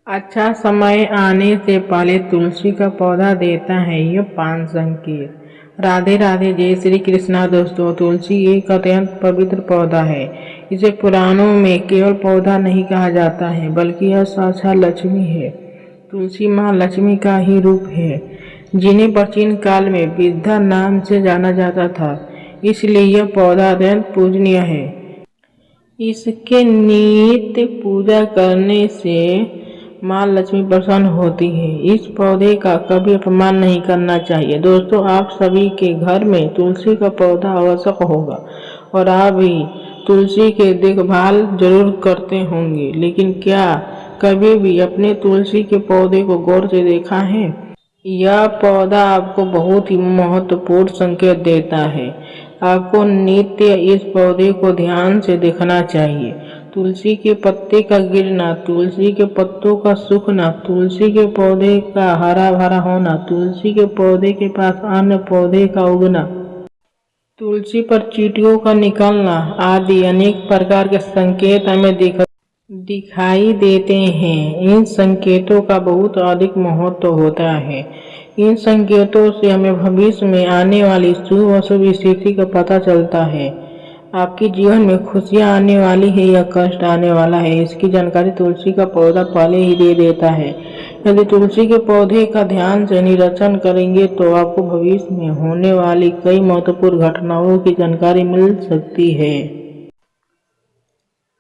अच्छा समय आने से पहले तुलसी का पौधा देता है यह 5 संकेत। राधे राधे, जय श्री कृष्णा। दोस्तों, तुलसी एक अत्यंत पवित्र पौधा है। इसे पुराणों में केवल पौधा नहीं कहा जाता है, बल्कि यह साक्षात लक्ष्मी है। तुलसी माँ लक्ष्मी का ही रूप है, जिन्हें प्राचीन काल में विद्या नाम से जाना जाता था। इसलिए यह पौधा अत्यंत पूजनीय है। इसके नित्य पूजा करने से माँ लक्ष्मी प्रसन्न होती है। इस पौधे का कभी अपमान नहीं करना चाहिए। दोस्तों, आप सभी के घर में तुलसी का पौधा आवश्यक होगा और आप भी तुलसी की देखभाल जरूर करते होंगे, लेकिन क्या कभी भी अपने तुलसी के पौधे को गौर से देखा है? यह पौधा आपको बहुत ही महत्वपूर्ण संकेत देता है। आपको नित्य इस पौधे को ध्यान से देखना चाहिए। तुलसी के पत्ते का गिरना, तुलसी के पत्तों का सूखना, तुलसी के पौधे का हरा भरा होना, तुलसी के पौधे के पास अन्य पौधे का उगना, तुलसी पर चींटियों का निकलना आदि अनेक प्रकार के संकेत हमें दिखाई देते हैं। इन संकेतों का बहुत अधिक महत्व होता है। इन संकेतों से हमें भविष्य में आने वाली शुभ अशुभ स्थिति का पता चलता है। आपके जीवन में खुशियां आने वाली है या कष्ट आने वाला है, इसकी जानकारी तुलसी का पौधा पहले ही दे देता है। यदि तुलसी के पौधे का ध्यान से निरीक्षण करेंगे तो आपको भविष्य में होने वाली कई महत्वपूर्ण घटनाओं की जानकारी मिल सकती है।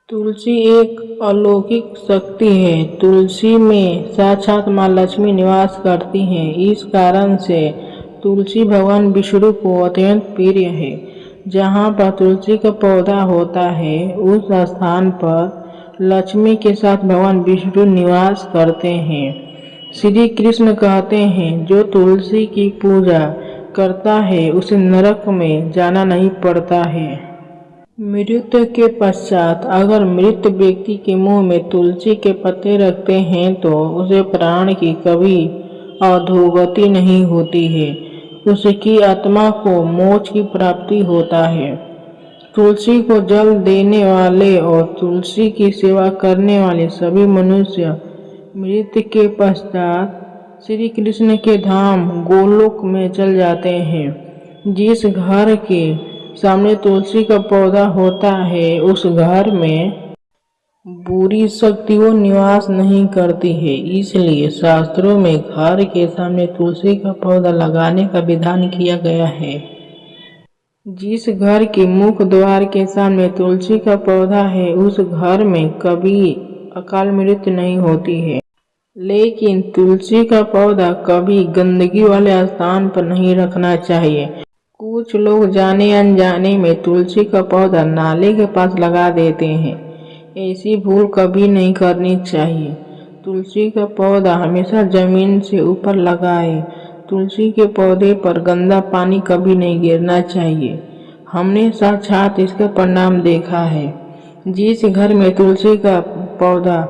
तुलसी एक अलौकिक शक्ति है। तुलसी में साक्षात माँ लक्ष्मी निवास करती हैं। इस कारण से तुलसी भगवान विष्णु को अत्यंत प्रिय है। जहाँ पर तुलसी का पौधा होता है, उस स्थान पर लक्ष्मी के साथ भगवान विष्णु निवास करते हैं। श्री कृष्ण कहते हैं, जो तुलसी की पूजा करता है उसे नरक में जाना नहीं पड़ता है। मृत्यु के पश्चात अगर मृत व्यक्ति के मुंह में तुलसी के पत्ते रखते हैं तो उसे प्राण की कभी अधोगति नहीं होती है। उसकी आत्मा को मोक्ष की प्राप्ति होता है। तुलसी को जल देने वाले और तुलसी की सेवा करने वाले सभी मनुष्य मृत्यु के पश्चात श्री कृष्ण के धाम गोलोक में चल जाते हैं। जिस घर के सामने तुलसी का पौधा होता है, उस घर में बुरी शक्तियां निवास नहीं करती है। इसलिए शास्त्रों में घर के सामने तुलसी का पौधा लगाने का विधान किया गया है। जिस घर के मुख्य द्वार के सामने तुलसी का पौधा है, उस घर में कभी अकाल मृत्यु नहीं होती है। लेकिन तुलसी का पौधा कभी गंदगी वाले स्थान पर नहीं रखना चाहिए। कुछ लोग जाने अनजाने में तुलसी का पौधा नाले के पास लगा देते हैं। ऐसी भूल कभी नहीं करनी चाहिए। तुलसी का पौधा हमेशा जमीन से ऊपर लगाएं। तुलसी के पौधे पर गंदा पानी कभी नहीं गिरना चाहिए। हमने साक्षात इसका परिणाम देखा है। जिस घर में तुलसी का पौधा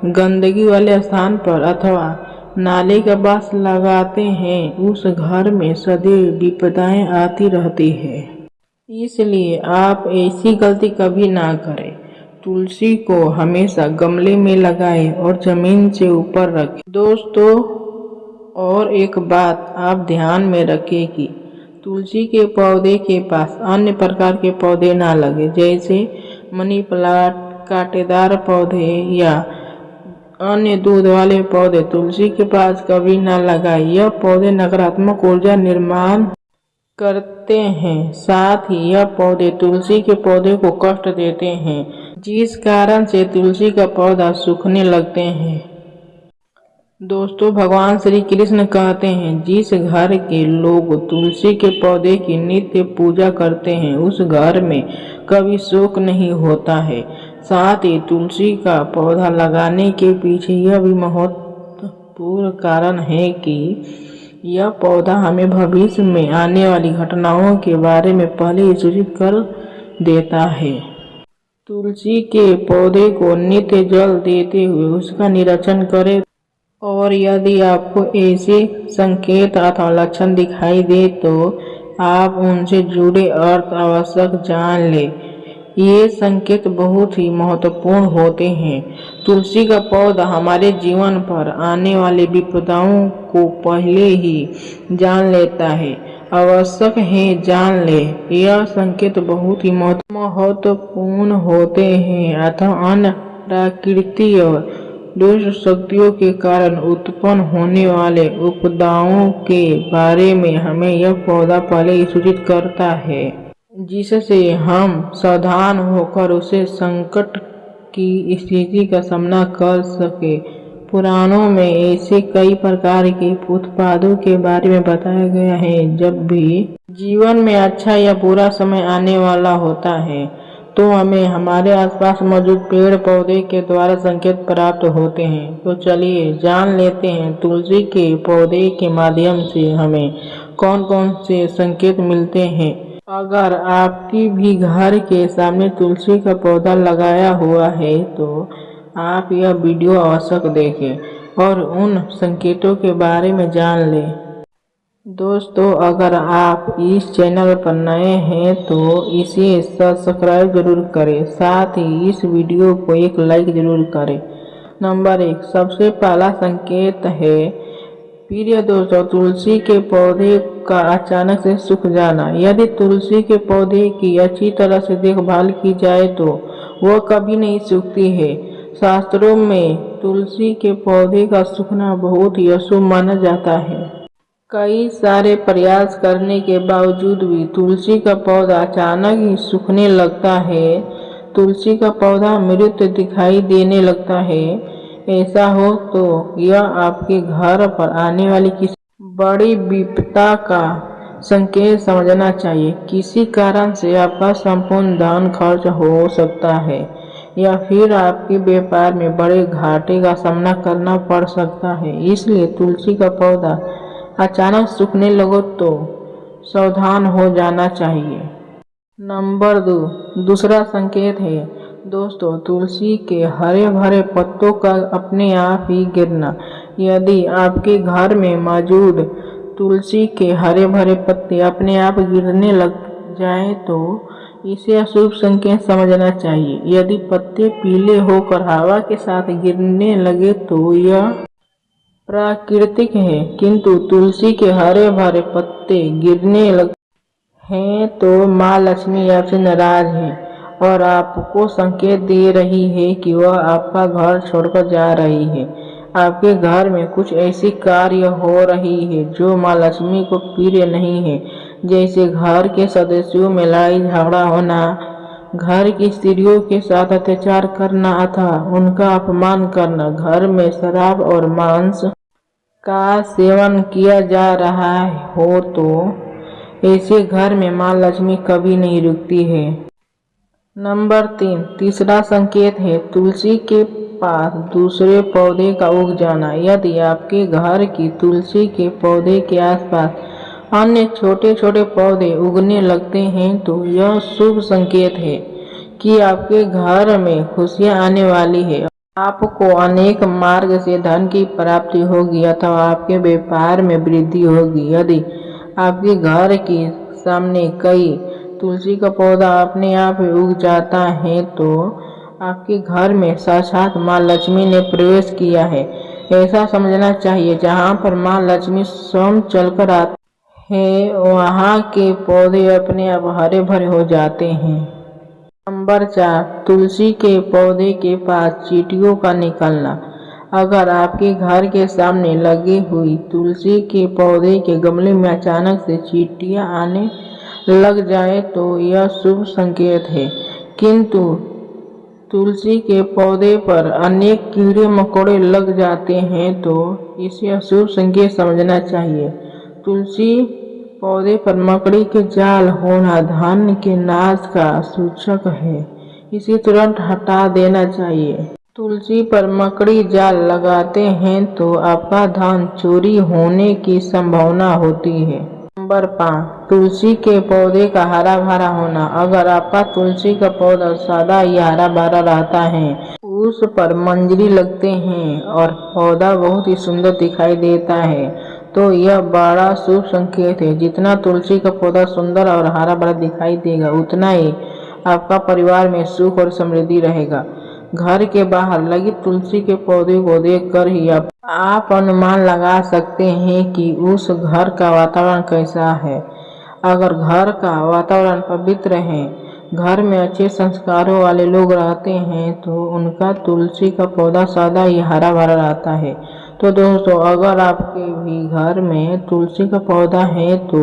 गंदगी वाले स्थान पर अथवा नाले के पास लगाते हैं, उस घर में सदैव विपदाएं आती रहती है। इसलिए आप ऐसी गलती कभी ना करें। तुलसी को हमेशा गमले में लगाएं और जमीन से ऊपर रखें। दोस्तों, और एक बात आप ध्यान में रखें कि तुलसी के पौधे के पास अन्य प्रकार के पौधे ना लगे, जैसे मनी प्लांट, कांटेदार पौधे या अन्य दूध वाले पौधे तुलसी के पास कभी न लगाएं। यह पौधे नकारात्मक ऊर्जा निर्माण करते हैं। साथ ही यह पौधे तुलसी के पौधे को कष्ट देते हैं, जिस कारण से तुलसी का पौधा सूखने लगते हैं। दोस्तों, भगवान श्री कृष्ण कहते हैं, जिस घर के लोग तुलसी के पौधे की नित्य पूजा करते हैं, उस घर में कभी शोक नहीं होता है। साथ ही तुलसी का पौधा लगाने के पीछे यह भी महत्वपूर्ण कारण है कि यह पौधा हमें भविष्य में आने वाली घटनाओं के बारे में पहले ही सूचित कर देता है। तुलसी के पौधे को नित्य जल देते हुए उसका निरीक्षण करें और यदि आपको ऐसे संकेत अथवा लक्षण दिखाई दे तो आप उनसे जुड़े अर्थ आवश्यक जान लें। ये संकेत बहुत ही महत्वपूर्ण होते हैं। तुलसी का पौधा हमारे जीवन पर आने वाली विपदाओं को पहले ही जान लेता है। आवश्यक है जान ले। यह संकेत बहुत ही महत्वपूर्ण होते हैं अतः अन्य प्राकृतिक और दुष्ट शक्तियों के कारण उत्पन्न होने वाले उपदाओं के बारे में हमें यह पौधा पहले ही सूचित करता है, जिससे हम सावधान होकर उसे संकट की स्थिति का सामना कर सके। पुराणों में ऐसे कई प्रकार के उत्पादों के बारे में बताया गया है। जब भी जीवन में अच्छा या बुरा समय आने वाला होता है तो हमें हमारे आसपास मौजूद पेड़ पौधे के द्वारा संकेत प्राप्त होते हैं। तो चलिए जान लेते हैं तुलसी के पौधे के माध्यम से हमें कौन कौन से संकेत मिलते हैं। अगर आपकी भी घर के सामने तुलसी का पौधा लगाया हुआ है तो आप यह वीडियो अवश्य देखें और उन संकेतों के बारे में जान लें। दोस्तों, अगर आप इस चैनल पर नए हैं तो इसे सब्सक्राइब जरूर करें, साथ ही इस वीडियो को एक लाइक जरूर करें। नंबर 1, सबसे पहला संकेत है प्रिय दोस्तों, तुलसी के पौधे का अचानक से सूख जाना। यदि तुलसी के पौधे की अच्छी तरह से देखभाल की जाए तो वह कभी नहीं सूखती है। शास्त्रों में तुलसी के पौधे का सूखना बहुत ही अशुभ माना जाता है। कई सारे प्रयास करने के बावजूद भी तुलसी का पौधा अचानक ही सूखने लगता है। तुलसी का पौधा मृत दिखाई देने लगता है। ऐसा हो तो यह आपके घर पर आने वाली किसी बड़ी विपदा का संकेत समझना चाहिए। किसी कारण से आपका संपूर्ण धन खर्च हो सकता है या फिर आपके व्यापार में बड़े घाटे का सामना करना पड़ सकता है। इसलिए तुलसी का पौधा अचानक सूखने लगो तो सावधान हो जाना चाहिए। नंबर 2, दूसरा संकेत है दोस्तों, तुलसी के हरे भरे पत्तों का अपने आप ही गिरना। यदि आपके घर में मौजूद तुलसी के हरे भरे पत्ते अपने आप गिरने लग जाएं तो इसे अशुभ संकेत समझना चाहिए। यदि पत्ते पीले होकर हवा के साथ गिरने लगे तो यह प्राकृतिक है, किंतु तुलसी के हरे भरे पत्ते गिरने लगे हैं तो माँ लक्ष्मी आपसे नाराज है और आपको संकेत दे रही है कि वह आपका घर छोड़कर जा रही है। आपके घर में कुछ ऐसी कार्य हो रही है जो माँ लक्ष्मी को प्रिय नहीं है, जैसे घर के सदस्यों में लड़ाई झगड़ा होना, घर की स्त्रियों के साथ अत्याचार करना अथवा उनका अपमान करना, घर में शराब और मांस का सेवन किया जा रहा हो तो ऐसे घर में माँ लक्ष्मी कभी नहीं रुकती है। नंबर 3, तीसरा संकेत है तुलसी के पास दूसरे पौधे का उग जाना। यदि आपके घर की तुलसी के पौधे के आसपास अन्य छोटे छोटे पौधे उगने लगते हैं तो यह शुभ संकेत है कि आपके घर में खुशियां आने वाली है। आपको अनेक मार्ग से धन की प्राप्ति होगी अथवा आपके व्यापार में वृद्धि होगी। यदि आपके घर के सामने कई तुलसी का पौधा अपने आप ही उग जाता है तो आपके घर में साक्षात माँ लक्ष्मी ने प्रवेश किया है, ऐसा समझना चाहिए। जहाँ पर माँ लक्ष्मी स्वयं चलकर आती है वहाँ के पौधे अपने आप हरे भरे हो जाते हैं। नंबर 4, तुलसी के पौधे के पास चींटियों का निकलना। अगर आपके घर के सामने लगी हुई तुलसी के पौधे के गमले में अचानक से चींटियां आने लग जाए तो यह शुभ संकेत है, किंतु तुलसी के पौधे पर अनेक कीड़े मकोड़े लग जाते हैं तो इसे अशुभ संकेत समझना चाहिए। तुलसी पौधे पर मकड़ी के जाल होना धन के नाश का सूचक है, इसे तुरंत हटा देना चाहिए। तुलसी पर मकड़ी जाल लगाते हैं तो आपका धन चोरी होने की संभावना होती है। नंबर 5, तुलसी के पौधे का हरा भरा होना। अगर आपका तुलसी का पौधा सादा या हरा भरा रहता है, उस पर मंजरी लगते हैं और पौधा बहुत ही सुंदर दिखाई देता है तो यह बड़ा शुभ संकेत है। जितना तुलसी का पौधा सुंदर और हरा भरा दिखाई देगा उतना ही आपका परिवार में सुख और समृद्धि रहेगा। घर के बाहर लगी तुलसी के पौधे को देखकर ही आप अनुमान लगा सकते हैं कि उस घर का वातावरण कैसा है। अगर घर का वातावरण पवित्र है, घर में अच्छे संस्कारों वाले लोग रहते हैं, तो उनका तुलसी का पौधा सदा ही हरा भरा रहता है। तो दोस्तों, अगर आपके भी घर में तुलसी का पौधा है तो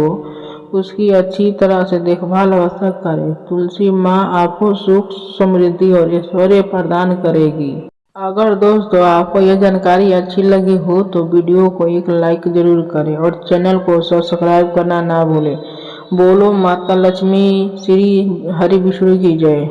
उसकी अच्छी तरह से देखभाल अवश्य करें। तुलसी माँ आपको सुख, समृद्धि और ऐश्वर्य प्रदान करेगी। अगर दोस्तों आपको यह जानकारी अच्छी लगी हो तो वीडियो को एक लाइक जरूर करें और चैनल को सब्सक्राइब करना ना भूलें। बोलो माता लक्ष्मी, श्री हरि विष्णु की जय।